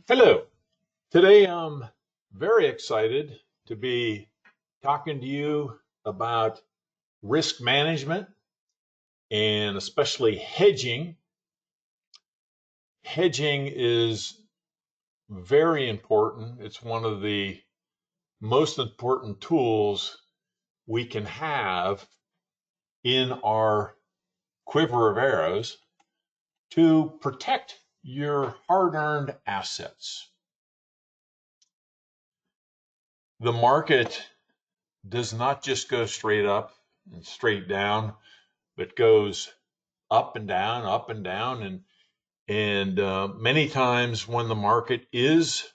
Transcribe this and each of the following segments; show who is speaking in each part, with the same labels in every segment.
Speaker 1: Hello. Today I'm very excited to be talking to you about risk management and especially hedging. Hedging is very important. It's one of the most important tools we can have in our quiver of arrows to protect your hard-earned assets. The market does not just go straight up and straight down, but goes up and down, and many times when the market is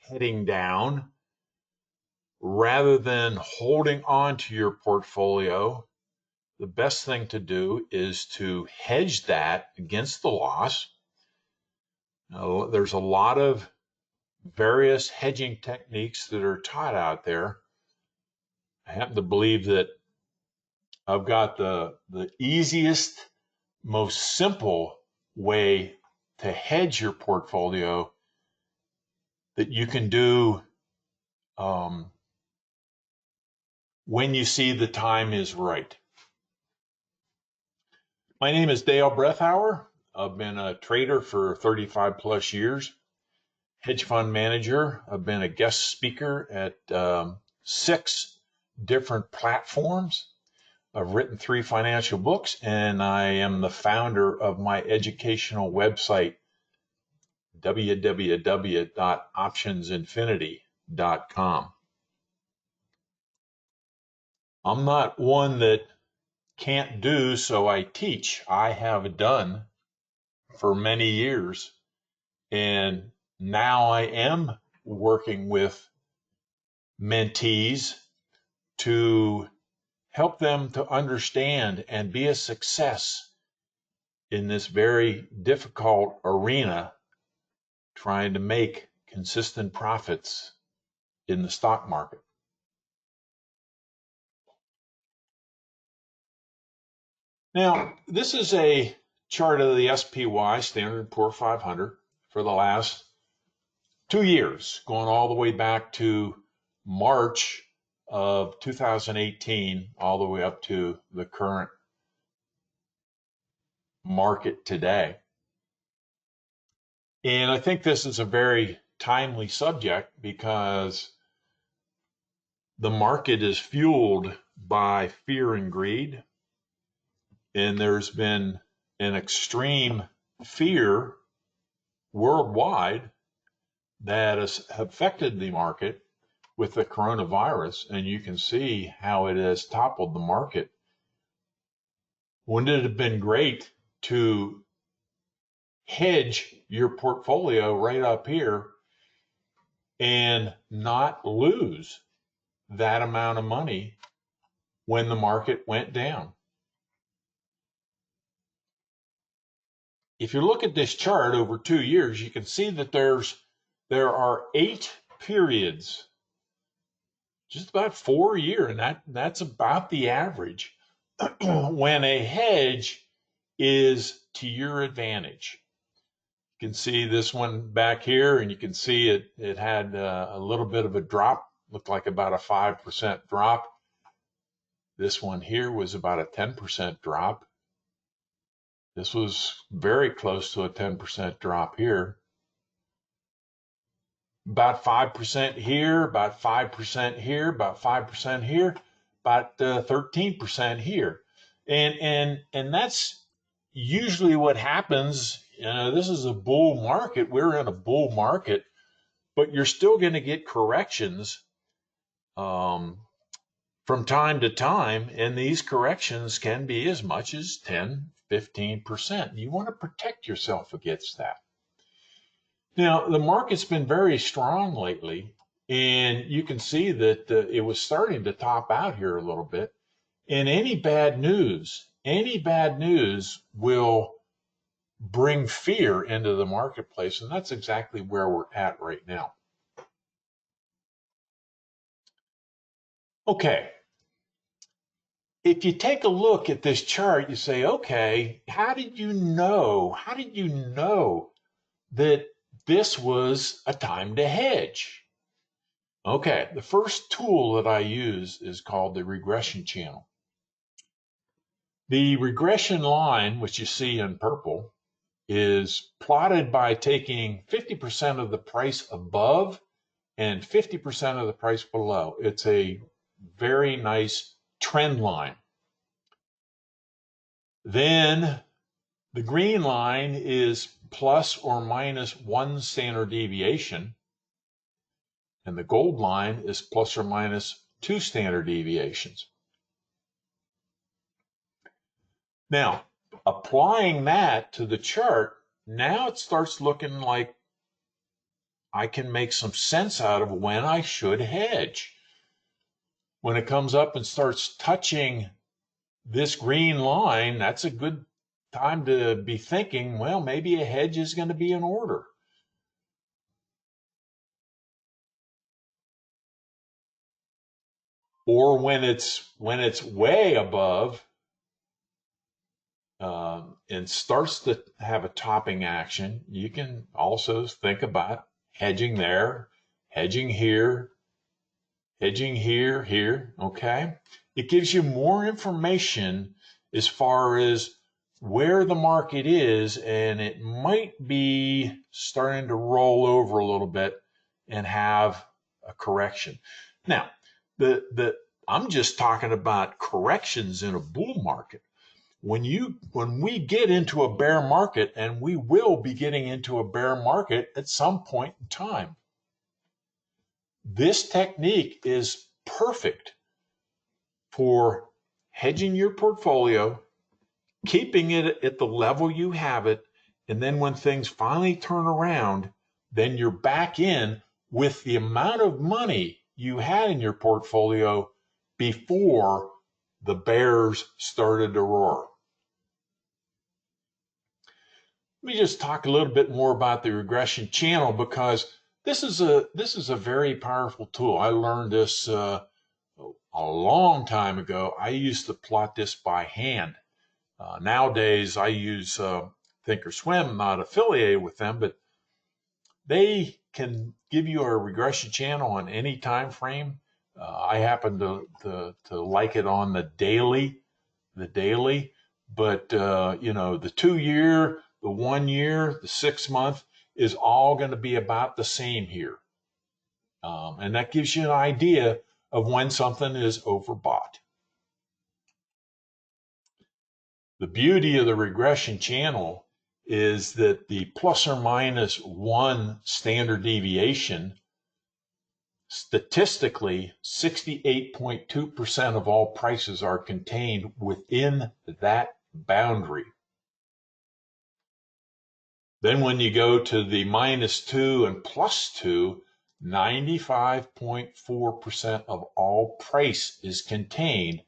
Speaker 1: heading down, rather than holding on to your portfolio, the best thing to do is to hedge that against the loss. Now, there's a lot of various hedging techniques that are taught out there. I happen to believe that I've got the easiest, most simple way to hedge your portfolio that you can do when you see the time is right. My name is Dale Brethauer. I've been a trader for 35 plus years, hedge fund manager. I've been a guest speaker at 6 different platforms. I've written 3 financial books, and I am the founder of my educational website, www.optionsinfinity.com. I'm not one that can't do, so I teach. I have done for many years, and now I am working with mentees to help them to understand and be a success in this very difficult arena, trying to make consistent profits in the stock market. Now, this is a chart of the SPY, Standard & Poor's 500, for the last 2 years, going all the way back to March of 2018, all the way up to the current market today. And I think this is a very timely subject because the market is fueled by fear and greed, and there's been an extreme fear worldwide that has affected the market with the coronavirus, and you can see how it has toppled the market. Wouldn't it have been great to hedge your portfolio right up here and not lose that amount of money when the market went down? If you look at this chart over 2 years, you can see that there are 8 periods, just about 4 a year, and that's about the average when a hedge is to your advantage. You can see this one back here, and you can see it had a little bit of a drop, looked like about a 5% drop. This one here was about a 10% drop. This was very close to a 10% drop here. About 5% here, about 5% here, about 5% here, about 13% here. And that's usually what happens. This is a bull market. We're in a bull market, but you're still going to get corrections from time to time, and these corrections can be as much as 10, 15%. You want to protect yourself against that. Now, the market's been very strong lately, and you can see that it was starting to top out here a little bit. And any bad news will bring fear into the marketplace, and that's exactly where we're at right now. Okay. If you take a look at this chart, you say, okay, how did you know that this was a time to hedge. Okay, the first tool that I use is called the regression channel. The regression line, which you see in purple, is plotted by taking 50% of the price above and 50% of the price below. It's a very nice trend line. Then the green line is plus or minus 1 standard deviation, and the gold line is plus or minus 2 standard deviations. Now, applying that to the chart, now it starts looking like I can make some sense out of when I should hedge. When it comes up and starts touching this green line, that's a good time to be thinking, well, maybe a hedge is going to be in order. Or when it's way above and starts to have a topping action, you can also think about hedging there, hedging here, here, okay? It gives you more information as far as where the market is, and it might be starting to roll over a little bit and have a correction. Now, I'm just talking about corrections in a bull market. When we get into a bear market, and we will be getting into a bear market at some point in time, this technique is perfect for hedging your portfolio, keeping it at the level you have it, and then when things finally turn around, then you're back in with the amount of money you had in your portfolio before the bears started to roar. Let me just talk a little bit more about the regression channel, because this is a very powerful tool. I learned this a long time ago. I used to plot this by hand. Nowadays, I use Thinkorswim. I'm not affiliated with them, but they can give you a regression channel on any time frame. I happen to like it on the daily, but the 2 year, the 1 year, the 6 month is all going to be about the same here. And that gives you an idea of when something is overbought. The beauty of the regression channel is that the plus or minus 1 standard deviation, statistically, 68.2% of all prices are contained within that boundary. Then when you go to the -2 and +2, 95.4% of all price is contained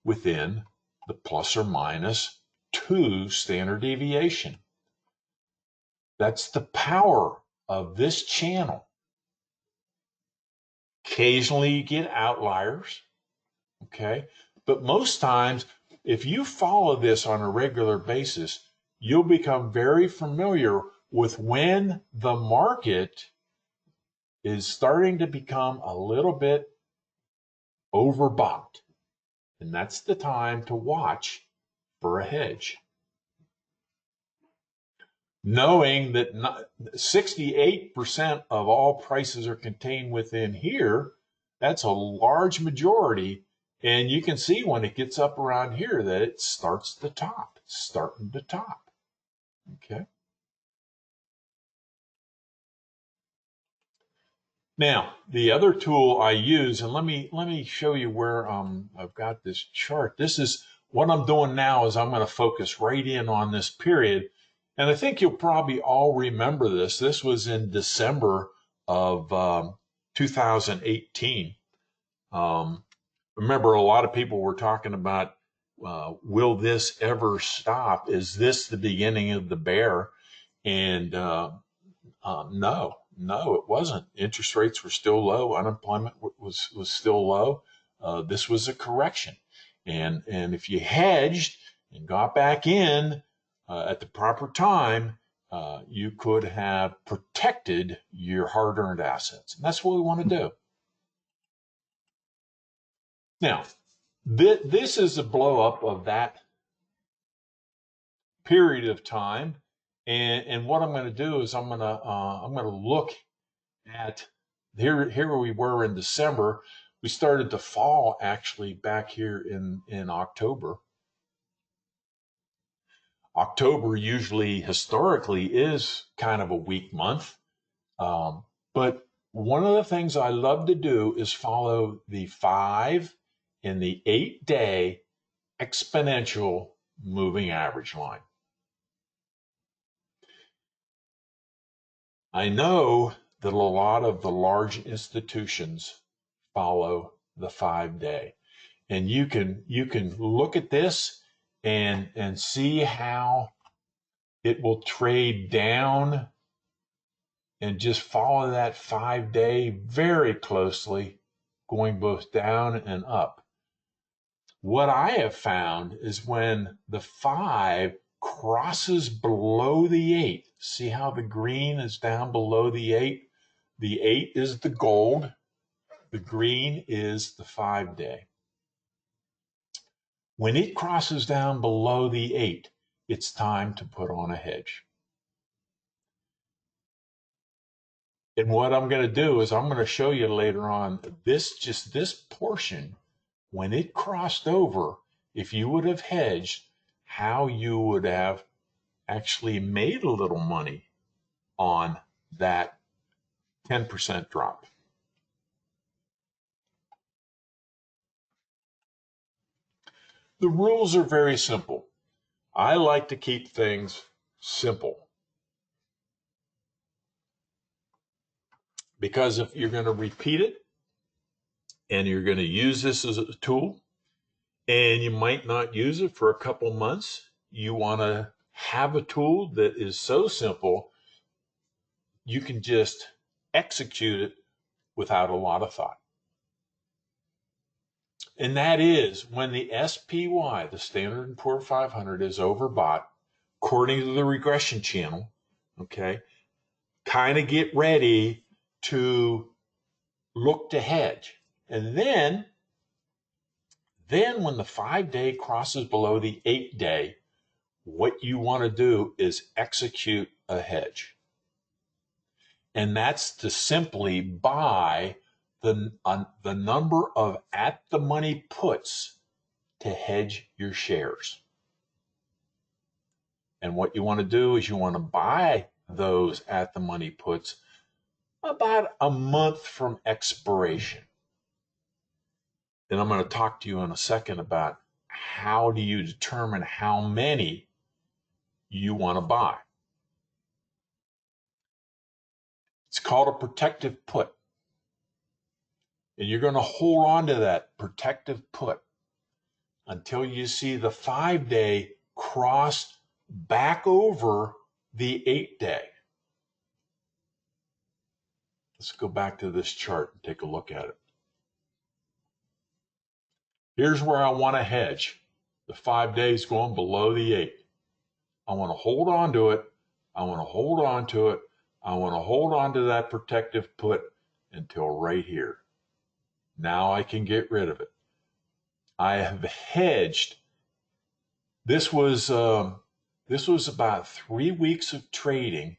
Speaker 1: within the plus or minus 2 standard deviation. That's the power of this channel. Occasionally you get outliers, okay? But most times, if you follow this on a regular basis, you'll become very familiar with when the market is starting to become a little bit overbought. And that's the time to watch for a hedge. Knowing that 68% of all prices are contained within here, that's a large majority. And you can see when it gets up around here that it starts to top. It's starting to top. Okay. Now, the other tool I use, and let me show you where I've got this chart. This is what I'm doing now, is I'm going to focus right in on this period. And I think you'll probably all remember this. This was in December of 2018. Remember, a lot of people were talking about, will this ever stop? Is this the beginning of the bear? And no, it wasn't. Interest rates were still low. Unemployment was still low. This was a correction. And if you hedged and got back in at the proper time, you could have protected your hard-earned assets. And that's what we want to do. Now, this is a blow-up of that period of time. And what I'm going to do is I'm going to look at here we were in December. We started to fall actually back here in October. October usually historically is kind of a weak month. But one of the things I love to do is follow the 5 and the 8-day exponential moving average line. I know that a lot of the large institutions follow the 5-day. And you can look at this and see how it will trade down and just follow that 5-day very closely, going both down and up. What I have found is when the 5 crosses below the 8, see how the green is down below the 8? The 8 is the gold, the green is the 5-day. When it crosses down below the 8, it's time to put on a hedge. And what I'm going to do is I'm going to show you later on this portion, when it crossed over, if you would have hedged, how you would have actually made a little money on that 10% drop. The rules are very simple. I like to keep things simple, because if you're going to repeat it and you're going to use this as a tool and you might not use it for a couple months, you want to have a tool that is so simple you can just execute it without a lot of thought. And that is when the SPY, the Standard & Poor's 500, is overbought, according to the Regression Channel, okay, kind of get ready to look to hedge. And then when the 5-day crosses below the 8-day, what you want to do is execute a hedge. And that's to simply buy the number of at-the-money puts to hedge your shares. And what you want to do is you want to buy those at-the-money puts about a month from expiration. And I'm going to talk to you in a second about how do you determine how many you want to buy. It's called a protective put. And you're going to hold on to that protective put until you see the 5-day cross back over the 8-day. Let's go back to this chart and take a look at it. Here's where I want to hedge. The 5 days going below the 8. I want to hold on to it. I want to hold on to it. I want to hold on to that protective put until right here. Now I can get rid of it. I have hedged. This was about 3 weeks of trading.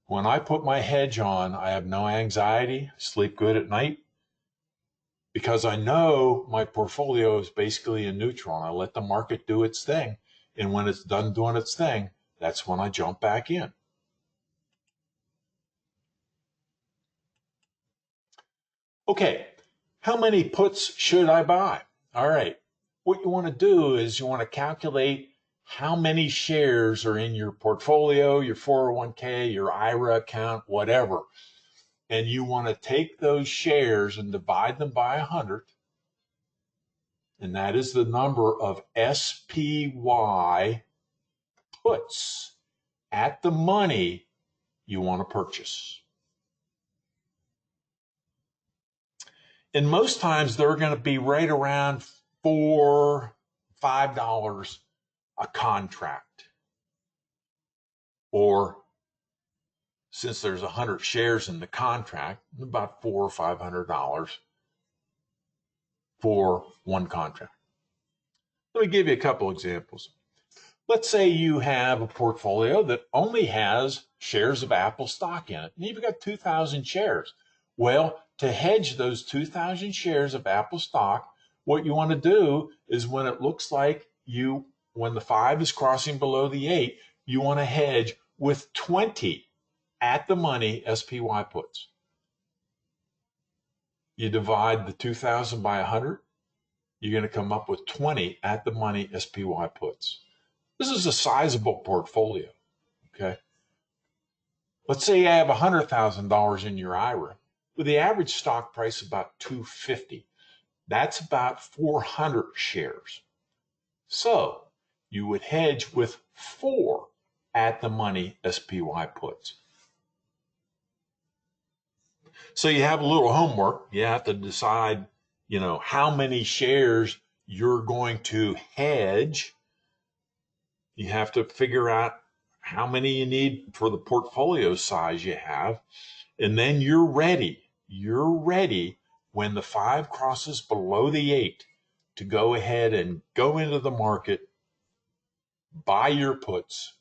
Speaker 1: When I put my hedge on, I have no anxiety, sleep good at night, because I know my portfolio is basically in neutral, and I let the market do its thing. And when it's done doing its thing, that's when I jump back in. Okay, how many puts should I buy? All right, what you want to do is you want to calculate how many shares are in your portfolio, your 401k, your IRA account, whatever. And you want to take those shares and divide them by 100. And that is the number of SPY puts at the money you want to purchase. And most times they're going to be right around $4, $5 a contract. or since there's 100 shares in the contract, about $400 or $500 for one contract. Let me give you a couple examples. Let's say you have a portfolio that only has shares of Apple stock in it, and you've got 2,000 shares. Well, to hedge those 2,000 shares of Apple stock, what you want to do is when it looks like when the 5 is crossing below the 8, you want to hedge with 20 at the money SPY puts. You divide the 2,000 by 100, you're going to come up with 20 at the money SPY puts. This is a sizable portfolio, okay? Let's say you have $100,000 in your IRA with the average stock price about $250. That's about 400 shares. So you would hedge with 4 at the money SPY puts. So you have a little homework. You have to decide, how many shares you're going to hedge. You have to figure out how many you need for the portfolio size you have. And then you're ready. You're ready when the 5 crosses below the 8 to go ahead and go into the market, buy your puts,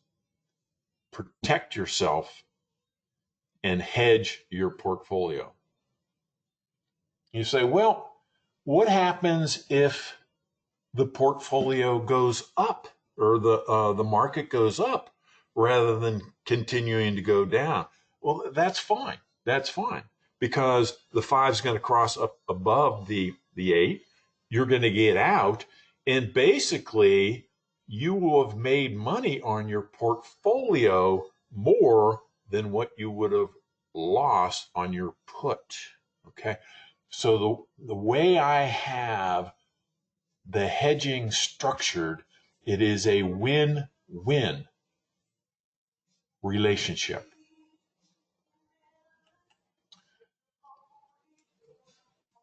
Speaker 1: protect yourself, and hedge your portfolio. You say, well, what happens if the portfolio goes up or the market goes up rather than continuing to go down? Well, that's fine. That's fine because the 5 is going to cross up above the 8. You're going to get out, and basically you will have made money on your portfolio more than what you would have lost on your put. Okay. So the way I have the hedging structured, it is a win-win relationship.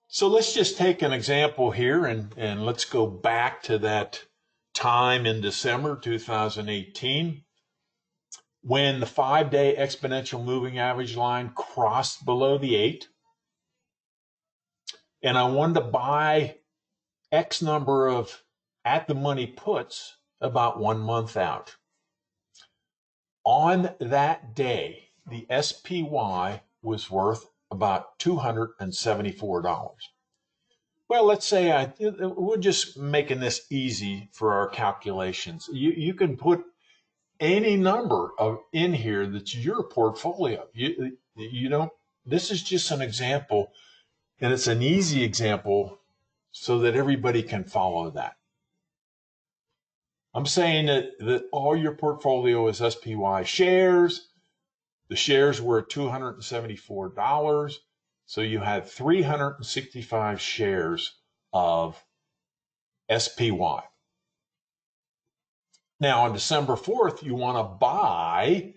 Speaker 1: So let's just take an example here and let's go back to that time in December 2018 when the 5-day exponential moving average line crossed below the 8. And I wanted to buy X number of at the money puts about 1 month out. On that day, the SPY was worth about $274. Well, let's say we're just making this easy for our calculations. You can put any number in here that's your portfolio. You don't. This is just an example, and it's an easy example so that everybody can follow that. I'm saying that all your portfolio is SPY shares. The shares were at $274. So you had 365 shares of SPY. Now on December 4th, you want to buy,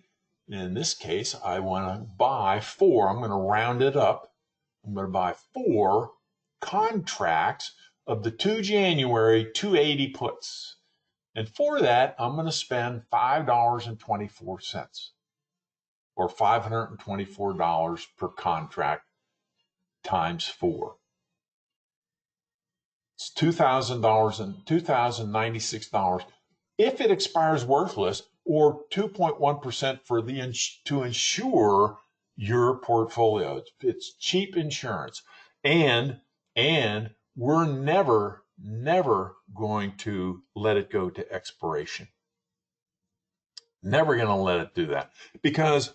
Speaker 1: in this case, I want to buy 4. I'm going to round it up. I'm going to buy 4 contracts of the 2 January 280 puts. And for that, I'm going to spend $5.24 or $524 per contract times 4. It's $2,000 and $2,096 if it expires worthless, or 2.1% for to insure your portfolio. It's cheap insurance, and we're never going to let it go to expiration. Never going to let it do that because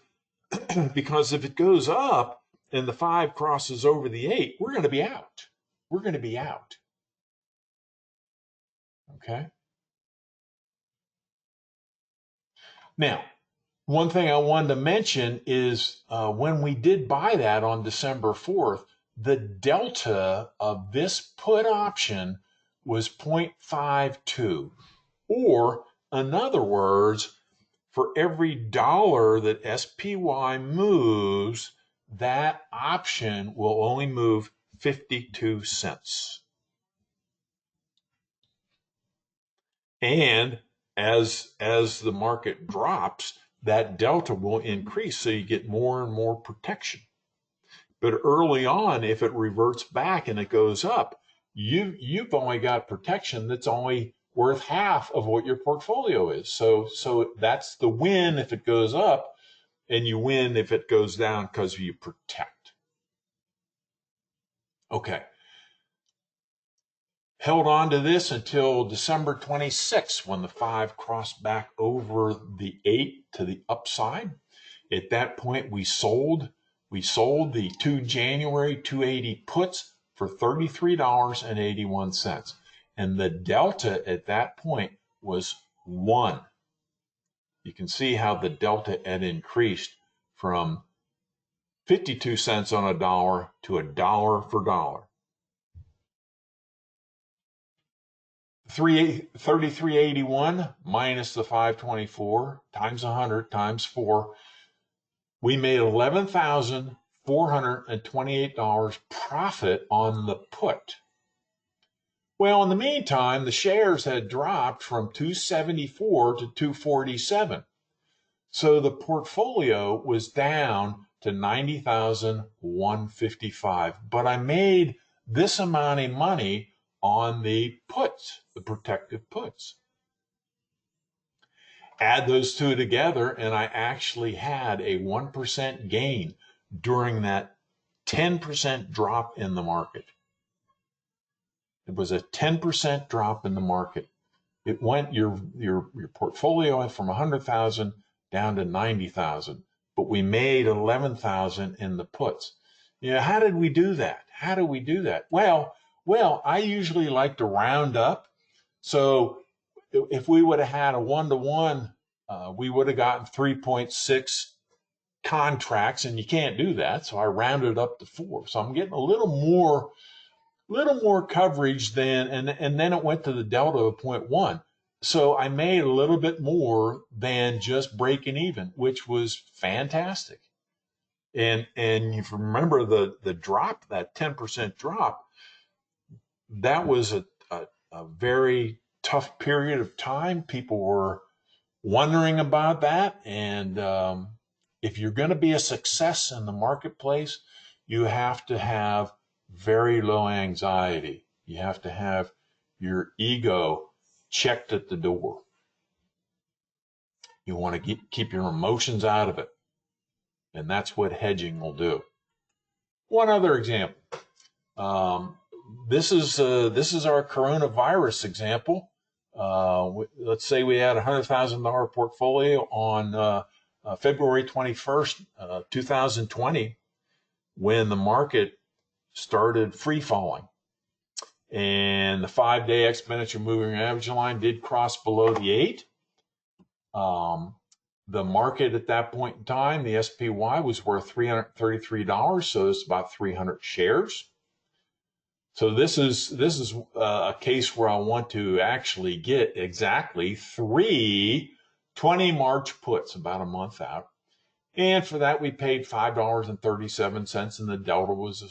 Speaker 1: if it goes up and the 5 crosses over the 8, we're going to be out. We're going to be out. Okay. Now, one thing I wanted to mention is when we did buy that on December 4th, the delta of this put option was 0.52, or in other words, for every dollar that SPY moves, that option will only move 52 cents. And as the market drops, that delta will increase, so you get more and more protection. But early on, if it reverts back and it goes up, you've only got protection that's only worth half of what your portfolio is. So that's the win if it goes up, and you win if it goes down because you protect. Okay. Held on to this until December 26th, when the 5 crossed back over the 8 to the upside. At that point, we sold the 2 January 280 puts for $33.81. And the delta at that point was 1. You can see how the delta had increased from 52 cents on a dollar to $1 for dollar. 33.81 minus the 524 times 100 times 4. We made $11,428 profit on the put. Well, in the meantime, the shares had dropped from 274 to 247. So the portfolio was down to 90,155. But I made this amount of money on the puts, the protective puts. Add those two together, and I actually had a 1% gain during that 10% drop in the market. It was a 10% drop in the market. It went, your portfolio went from 100,000 down to 90,000, but we made 11,000 in the puts. How did we do that? How do we do that? Well, I usually like to round up. So if we would have had a 1-to-1, we would have gotten 3.6 contracts, and you can't do that. So I rounded up to 4. So I'm getting a little more coverage than, and then it went to the delta of 0.1. So I made a little bit more than just breaking even, which was fantastic. And if you remember the drop, that 10% drop, that was a very tough period of time. People were wondering about that. And if you're going to be a success in the marketplace, you have to have very low anxiety. You have to have your ego checked at the door. You want to keep your emotions out of it. And that's what hedging will do. One other example. This is our coronavirus example. Let's say we had a $100,000 portfolio on February 21st, 2020, when the market started free falling. And the 5-day exponential moving average line did cross below the 8. The market at that point in time, the SPY, was worth $333, so it's about 300 shares. So this is a case where I want to actually get exactly 3 20 March puts, about a month out. And for that, we paid $5.37, and the delta was, a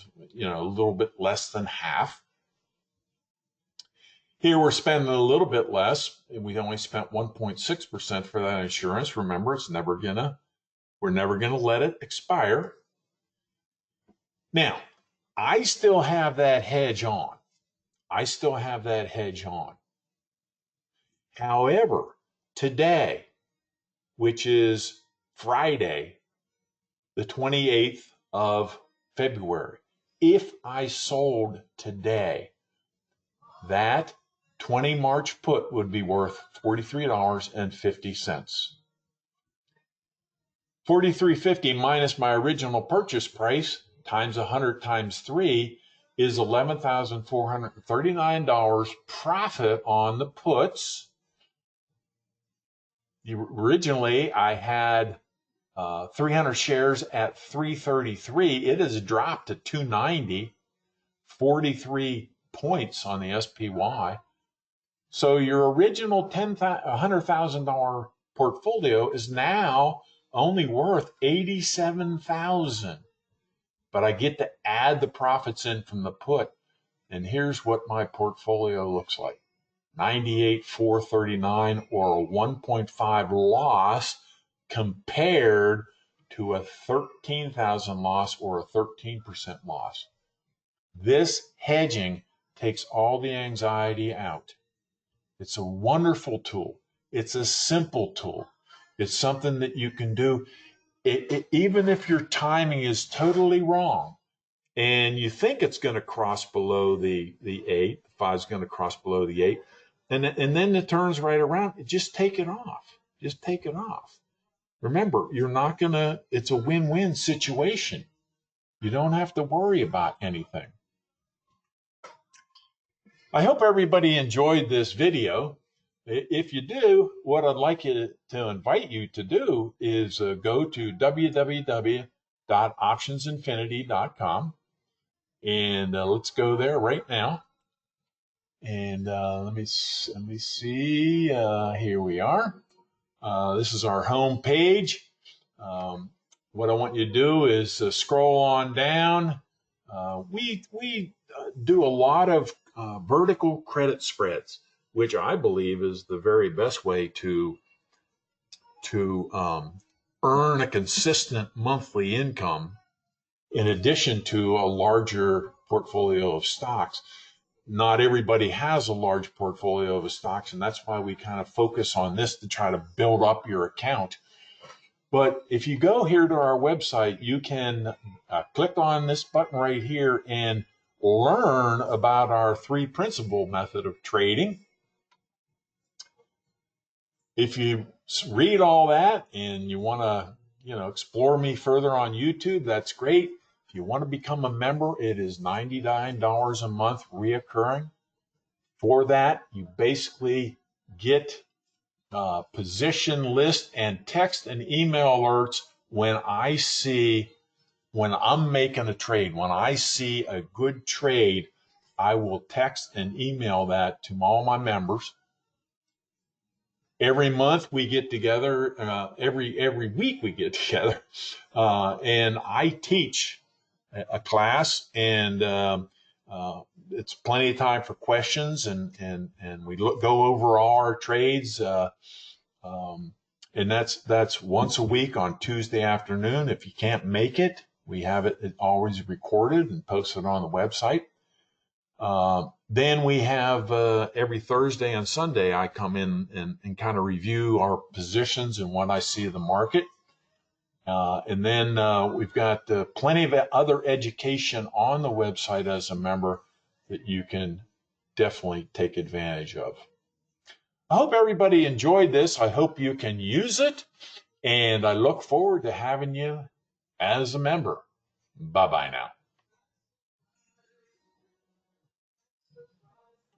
Speaker 1: little bit less than half. Here we're spending a little bit less, and we only spent 1.6% for that insurance. Remember, we're never gonna let it expire. Now, I still have that hedge on. However, today, which is Friday, the 28th of February, if I sold today, that 20 March put would be worth $43.50. $43.50 minus my original purchase price times 100 times 3 is $11,439 profit on the puts. Originally, I had 300 shares at 333. It has dropped to 290, 43 points on the SPY. So your original $100,000 portfolio is now only worth $87,000. But I get to add the profits in from the put, and here's what my portfolio looks like. 98,439, or a 1.5 loss compared to a 13,000 loss or a 13% loss. This hedging takes all the anxiety out. It's a wonderful tool. It's a simple tool. It's something that you can do even if your timing is totally wrong and you think it's going to cross below the 8, the 5 is going to cross below the 8, and then it turns right around. Just take it off. Just take it off. Remember, you're not going to, it's a win-win situation. You don't have to worry about anything. I hope everybody enjoyed this video. If you do, what I'd like you to invite you to do is go to www.optionsinfinity.com, and let's go there right now. And let me see. Here we are. This is our home page. What I want you to do is scroll on down. We do a lot of vertical credit spreads, which I believe is the very best way to earn a consistent monthly income in addition to a larger portfolio of stocks. Not everybody has a large portfolio of stocks, and that's why we kind of focus on this to try to build up your account. But if you go here to our website, you can click on this button right here and learn about our 3 principal method of trading. If you read all that and you want to, explore me further on YouTube, that's great. If you want to become a member, it is $99 a month reoccurring. For that, you basically get position list and text and email alerts when I'm making a trade. When I see a good trade, I will text and email that to all my members. Every month we get together, every week we get together, and I teach a class, and it's plenty of time for questions, and we go over all our trades, and that's once a week on Tuesday afternoon. If you can't make it, we have it always recorded and posted on the website. Then we have every Thursday and Sunday, I come in and kind of review our positions and what I see of the market. And then we've got plenty of other education on the website as a member that you can definitely take advantage of. I hope everybody enjoyed this. I hope you can use it. And I look forward to having you as a member. Bye-bye now.